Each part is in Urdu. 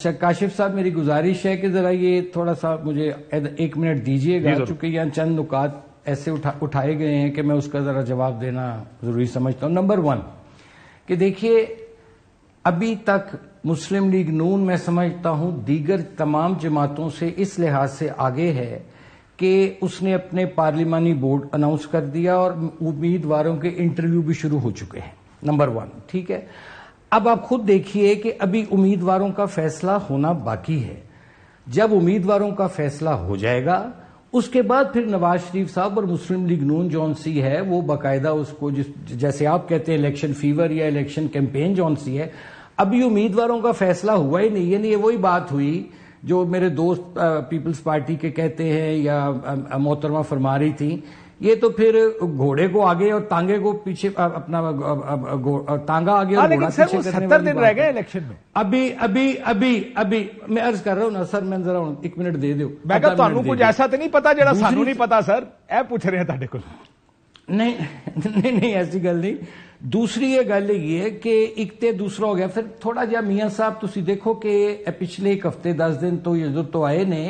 اچھا کاشف صاحب میری گزارش ہے کہ ذرا یہ تھوڑا سا مجھے 1 منٹ دیجیے گا، چونکہ یہاں چند نکات ایسے اٹھائے گئے ہیں کہ میں اس کا ذرا جواب دینا ضروری سمجھتا ہوں۔ نمبر 1 کہ دیکھیے ابھی تک مسلم لیگ نون میں سمجھتا ہوں دیگر تمام جماعتوں سے اس لحاظ سے آگے ہے کہ اس نے اپنے پارلیمانی بورڈ اناؤنس کر دیا اور امیدواروں کے انٹرویو بھی شروع ہو چکے ہیں۔ نمبر 1 ٹھیک ہے۔ اب آپ خود دیکھیے کہ ابھی امیدواروں کا فیصلہ ہونا باقی ہے۔ جب امیدواروں کا فیصلہ ہو جائے گا اس کے بعد پھر نواز شریف صاحب اور مسلم لیگ نون جون سی ہے وہ باقاعدہ اس کو جیسے آپ کہتے ہیں الیکشن فیور یا الیکشن کیمپین جون سی ہے، ابھی امیدواروں کا فیصلہ ہوا ہی نہیں، یعنی یہ وہی بات ہوئی جو میرے دوست پیپلز پارٹی کے کہتے ہیں یا محترمہ فرما رہی تھی، یہ تو پھر گھوڑے کو آگے اور تانگے کو پیچھے اپنا تانگا آگے اور گھوڑا پیچھے کرنے والی 70 دن رہ گئے الیکشن میں۔ ابھی میں عرض کر رہا ہوں نا سر، میں ذرا 1 منٹ دے دو۔ میں کہا تانوں کچھ ایسا تو نہیں پتا جڑا سانوں نہیں پتا سر، اے پوچھ رہے ہیں تاڈے کول۔ نہیں ایسی گل نہیں۔ دوسری یہ گل یہ ہے کہ ایک تے دوسرا ہو گیا، پھر تھوڑا جہا میاں صاحب تسی دیکھو کہ پچھلے 1 ہفتے 10 دن تو یہ تو آئے نے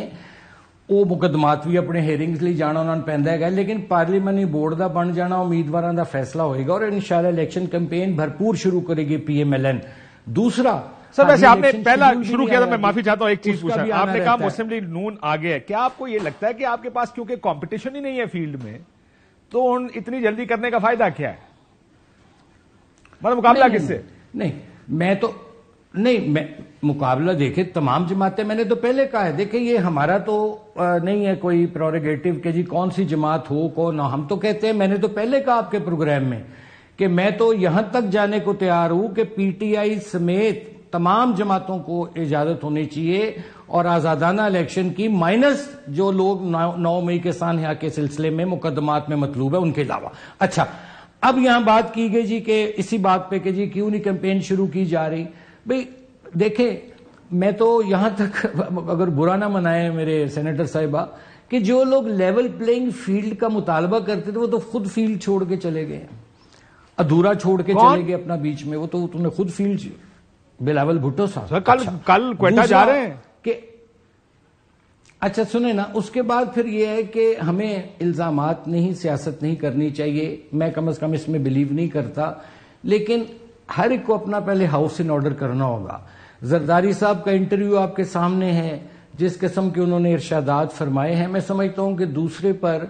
وہ مقدمات بھی اپنے ہیئرنگز لی جانا انہوں نے پہندا ہے، لیکن پارلیمانی بورڈ دا بن جانا امیدواراں دا فیصلہ ہوئے گا اور انشاءاللہ الیکشن کیمپین بھرپور شروع کرے گی پی ایم ایل این۔ دوسرا سر ویسے آپ نے پہلا شروع کیا تھا، میں معافی چاہتا ہوں ایک چیز پوچھا، آپ نے کہا مسلم لیگ نون آگے ہے، کیا آپ کو یہ لگتا ہے کہ آپ کے پاس کیونکہ کمپٹیشن ہی نہیں ہے فیلڈ میں تو اتنی جلدی کرنے کا فائدہ کیا ہے؟ مطلب مقابلہ کس سے؟ نہیں مقابلہ دیکھیں تمام جماعتیں، میں نے تو پہلے کہا ہے دیکھیں یہ ہمارا تو نہیں ہے کوئی پروریگیٹو کہ جی کون سی جماعت ہو کون، ہم تو کہتے ہیں، میں نے تو پہلے کہا آپ کے پروگرام میں کہ میں تو یہاں تک جانے کو تیار ہوں کہ پی ٹی آئی سمیت تمام جماعتوں کو اجازت ہونی چاہیے اور آزادانہ الیکشن کی، مائنس جو لوگ 9 مئی کے سانحہ کے سلسلے میں مقدمات میں مطلوب ہے ان کے علاوہ۔ اچھا اب یہاں بات کی گئی جی کہ اسی بات پہ کہ جی کیوں نہیں کیمپین شروع کی جا رہی، بھئی دیکھیں میں تو یہاں تک اگر برا نہ منائے میرے سینیٹر صاحبہ کہ جو لوگ لیول پلینگ فیلڈ کا مطالبہ کرتے تھے وہ تو خود فیلڈ چھوڑ کے چلے گئے، ادھورا چھوڑ کے چلے گئے اپنا بیچ میں، وہ تو انہوں نے خود فیلڈ، بلاول بھٹو صاحب کل کوئٹہ جا رہے ہیں کہ اچھا سنیں نا، اس کے بعد پھر یہ ہے کہ ہمیں الزامات نہیں، سیاست نہیں کرنی چاہیے، میں کم از کم اس میں بلیو نہیں کرتا، لیکن ہر ایک کو اپنا پہلے ہاؤس ان آرڈر کرنا ہوگا۔ زرداری صاحب کا انٹرویو آپ کے سامنے ہے، جس قسم کے انہوں نے ارشادات فرمائے ہیں، میں سمجھتا ہوں کہ دوسرے پر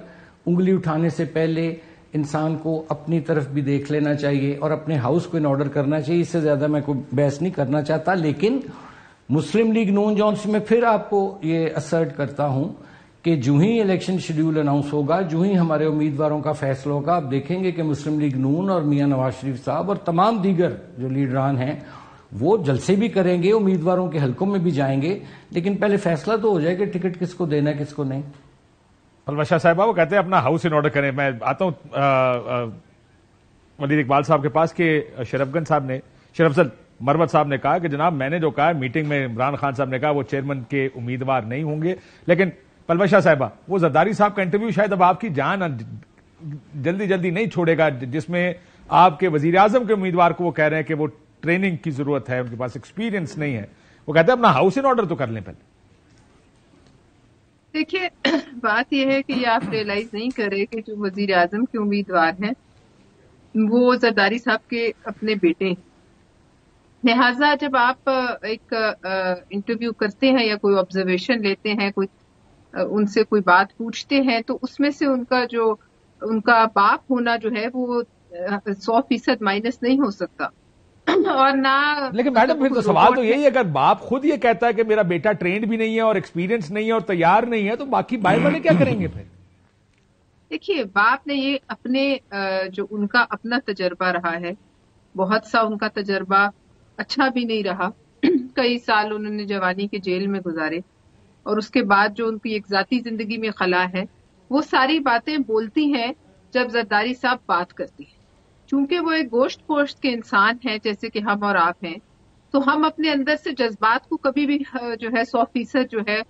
انگلی اٹھانے سے پہلے انسان کو اپنی طرف بھی دیکھ لینا چاہیے اور اپنے ہاؤس کو ان آرڈر کرنا چاہیے۔ اس سے زیادہ میں کوئی بحث نہیں کرنا چاہتا، لیکن مسلم لیگ نون جون سے میں پھر آپ کو یہ اسرٹ کرتا ہوں کہ جو ہی الیکشن شیڈیول اناؤنس ہوگا، جو ہی ہمارے امیدواروں کا فیصلہ ہوگا، آپ دیکھیں گے کہ مسلم لیگ نون اور میاں نواز شریف صاحب اور تمام دیگر جو لیڈران ہیں وہ جلسے بھی کریں گے، امیدواروں کے حلقوں میں بھی جائیں گے، لیکن پہلے فیصلہ تو ہو جائے کہ ٹکٹ کس کو دینا ہے کس کو نہیں۔ پلوشا صاحبہ وہ کہتے ہیں اپنا ہاؤس ان آرڈر کریں۔ میں آتا ہوں ولید اقبال صاحب کے پاس کہ شرف افضل مروت صاحب نے کہا کہ جناب میں نے جو کہا میٹنگ میں عمران خان صاحب نے کہا وہ چیئرمین کے امیدوار نہیں ہوں گے، لیکن پلوشا صاحبہ وہ زرداری صاحب کا انٹرویو شاید اب آپ کی جان جلدی نہیں چھوڑے گا، جس میں آپ کے وزیر اعظم کے امیدوار کو وہ کہہ رہے ہیں کہ وہ ٹریننگ کی ضرورت ہے، ان کے پاس ایکسپیرینس نہیں ہے، وہ کہتے ہیں اپنا ہاؤس ان آرڈر تو کر لیں پہلے۔ دیکھیے بات یہ ہے کہ یہ آپ ریئلائز نہیں کر رہے کہ جو وزیر اعظم کے امیدوار ہیں وہ زرداری صاحب کے اپنے بیٹے ہیں، لہٰذا جب آپ ایک انٹرویو کرتے ہیں یا کوئی آبزرویشن لیتے ہیں، کوئی ان سے کوئی بات پوچھتے ہیں، تو اس میں سے ان کا باپ ہونا جو ہے وہ 100% مائنس نہیں ہو سکتا، اور نہ لیکن میڈم پھر تو سوال تو یہی ہے، اگر باپ خود یہ کہتا ہے کہ میرا بیٹا ٹرینڈ بھی نہیں ہے اور ایکسپیرینس نہیں ہے اور تیار نہیں ہے، تو باقی بھائی والے کیا کریں گے پھر؟ دیکھیے باپ نے یہ اپنے جو ان کا اپنا تجربہ رہا ہے، بہت سا ان کا تجربہ اچھا بھی نہیں رہا، کئی سال انہوں نے جوانی کے جیل میں گزارے، اور اس کے بعد جو ان کی ایک ذاتی زندگی میں خلا ہے وہ ساری باتیں بولتی ہیں جب زرداری صاحب بات کرتی ہیں، چونکہ وہ ایک گوشت پوشت کے انسان ہیں جیسے کہ ہم اور آپ ہیں، تو ہم اپنے اندر سے جذبات کو کبھی بھی جو ہے 100% جو ہے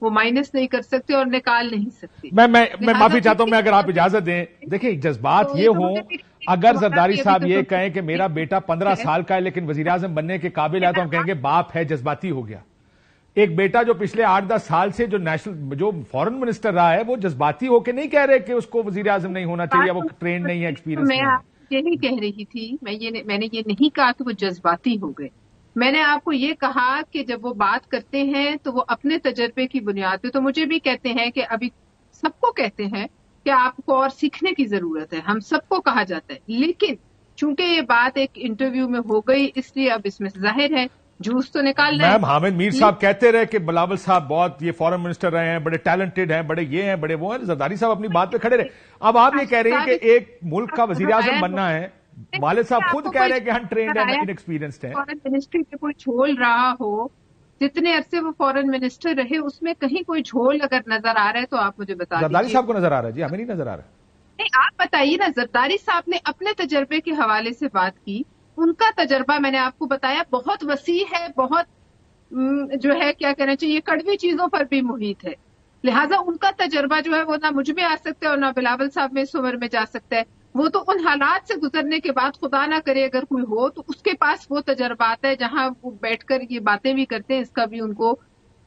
وہ مائنس نہیں کر سکتے اور نکال نہیں سکتے۔ میں معافی چاہتا ہوں، میں اگر آپ اجازت دیں، دیکھیں جذبات یہ ہوں، اگر زرداری صاحب یہ کہیں کہ میرا بیٹا 15 سال کا ہے لیکن وزیراعظم بننے کے قابل ہے تو ہم کہیں گے باپ ہے جذباتی ہو گیا، ایک بیٹا جو پچھلے 8-10 سال سے جو فورن منسٹر رہا ہے وہ جذباتی ہو کے نہیں کہہ رہے کہ اس کو وزیر اعظم نہیں ہونا چاہیے، وہ ٹرین نہیں ہے، ایکسپیرینس نہیں ہے۔ میں آپ یہی کہہ رہی تھی، میں نے یہ نہیں کہا کہ وہ جذباتی ہو گئے، میں نے آپ کو یہ کہا کہ جب وہ بات کرتے ہیں تو وہ اپنے تجربے کی بنیاد پہ، تو مجھے بھی کہتے ہیں کہ ابھی سب کو کہتے ہیں کہ آپ کو اور سیکھنے کی ضرورت ہے، ہم سب کو کہا جاتا ہے، لیکن چونکہ یہ بات ایک انٹرویو میں ہو گئی اس لیے اب اس میں ظاہر ہے جھوس تو نکال رہے ہیں۔ میم حامد میر صاحب کہتے رہے کہ بلاول صاحب بہت یہ فورن منسٹر رہے ہیں، بڑے ٹیلنٹڈ ہیں، بڑے یہ ہیں، بڑے وہ ہیں، زرداری صاحب اپنی بات پہ کھڑے رہے۔ اب آپ یہ کہہ رہے ہیں کہ ایک ملک کا وزیر اعظم بننا ہے، والد صاحب خود کہہ رہے ہیں کہ ہم ٹرینڈ ہیں، ان ایکسپیرینسڈ ہیں۔ فورن منسٹری میں کوئی جھول رہا ہو، جتنے عرصے وہ فورن منسٹر رہے اس میں کہیں کوئی جھول اگر نظر آ رہا ہے تو آپ مجھے بتا دیجیے۔ زرداری صاحب کو نظر آ رہا ہے؟ جی ہمیں نہیں نظر آ رہا۔ نہیں آپ بتائیے نا، زرداری صاحب نے اپنے تجربے کے حوالے سے بات کی، ان کا تجربہ میں نے آپ کو بتایا بہت وسیع ہے، بہت جو ہے کیا کہنا چاہیے کڑوی چیزوں پر بھی محیط ہے، لہٰذا ان کا تجربہ جو ہے وہ نہ مجھ میں آ سکتا ہے اور نہ بلاول صاحب میں اس عمر میں جا سکتا ہے، وہ تو ان حالات سے گزرنے کے بعد خدا نہ کرے اگر کوئی ہو تو اس کے پاس وہ تجربات ہے جہاں وہ بیٹھ کر یہ باتیں بھی کرتے ہیں، اس کا بھی ان کو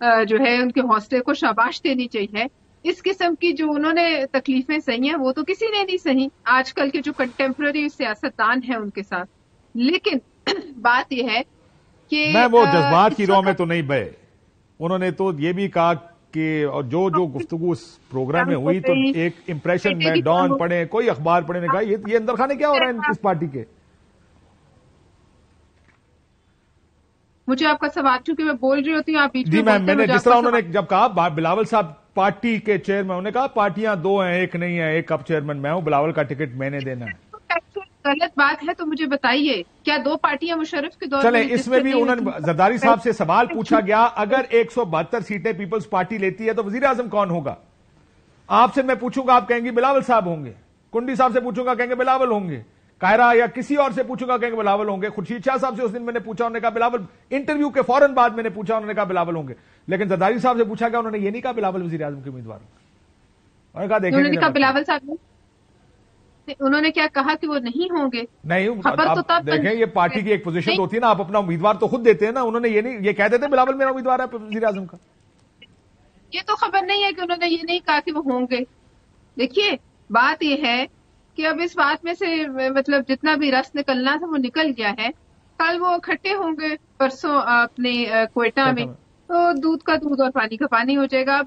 جو ہے ان کے حوصلے کو شاباش دینی چاہیے۔ اس قسم کی جو انہوں نے تکلیفیں سہی ہیں وہ تو کسی نے نہیں سہی، آج کل کے جو کنٹمپرری سیاستدان ہیں ان کے ساتھ، لیکن بات یہ ہے کہ میں وہ جذبات کی راہ میں تو نہیں بہے، انہوں نے تو یہ بھی کہا کہ جو گفتگو اس پروگرام میں ہوئی تو ایک امپریشن میں ڈان پڑھیں، کوئی اخبار پڑھیں، نے کہا یہ اندر خانے کیا ہو رہا ہے اس پارٹی کے۔ مجھے آپ کا سوال چونکہ میں بول رہی ہوتی ہوں آپ بیچ جی میں میں نے جس طرح انہوں نے جب کہا بلاول صاحب پارٹی کے چیئرمین، انہوں نے کہا پارٹیاں دو ہیں ایک نہیں ہے، ایک اب چیئرمین میں ہوں، بلاول کا ٹکٹ میں نے دینا ہے۔ غلط بات ہے تو مجھے بتائیے، کیا دو پارٹیاں مشرف کے دور چلیں اس میں بھی انہوں نے زرداری صاحب سے سوال پوچھا گیا اگر 172 سیٹیں پیپلز پارٹی لیتی ہے تو وزیر اعظم کون ہوگا؟ آپ سے میں پوچھوں گا آپ کہیں گے بلاول صاحب ہوں گے، کنڈی صاحب سے پوچھوں گا کہیں گے بلاول ہوں گے، قاہرہ یا کسی اور سے پوچھوں گا کہیں گے بلاول ہوں گے، خورشید شاہ صاحب سے اس دن میں نے پوچھا انہوں نے کہا بلاول، انٹرویو کے فوراً بعد میں نے پوچھا انہوں نے کہا بلاول ہوں گے، لیکن زرداری صاحب سے پوچھا گیا انہوں نے یہ نہیں کہا بلاول وزیر اعظم کے امیدوار ہوں گے، انہوں نے کہا بلاول صاحب، انہوں نے کیا کہا کہ وہ نہیں ہوں گے؟ نہیں آپ دیکھیں یہ پارٹی کی ایک پوزیشن ہوتی ہے نا، آپ اپنا امیدوار تو خود دیتے ہیں نا، انہوں نے یہ نہیں یہ کہہ دیتے بلاول میرا امیدوار ہے وزیر اعظم کا، یہ تو خبر نہیں ہے کہ انہوں نے یہ نہیں کہا کہ وہ ہوں گے۔ دیکھیے بات یہ ہے کہ اب اس بات میں سے مطلب جتنا بھی رس نکلنا تھا وہ نکل گیا ہے، کل وہ اکٹھے ہوں گے پرسوں اپنے کوئٹہ میں، تو دودھ کا دودھ اور پانی کا پانی ہو جائے گا۔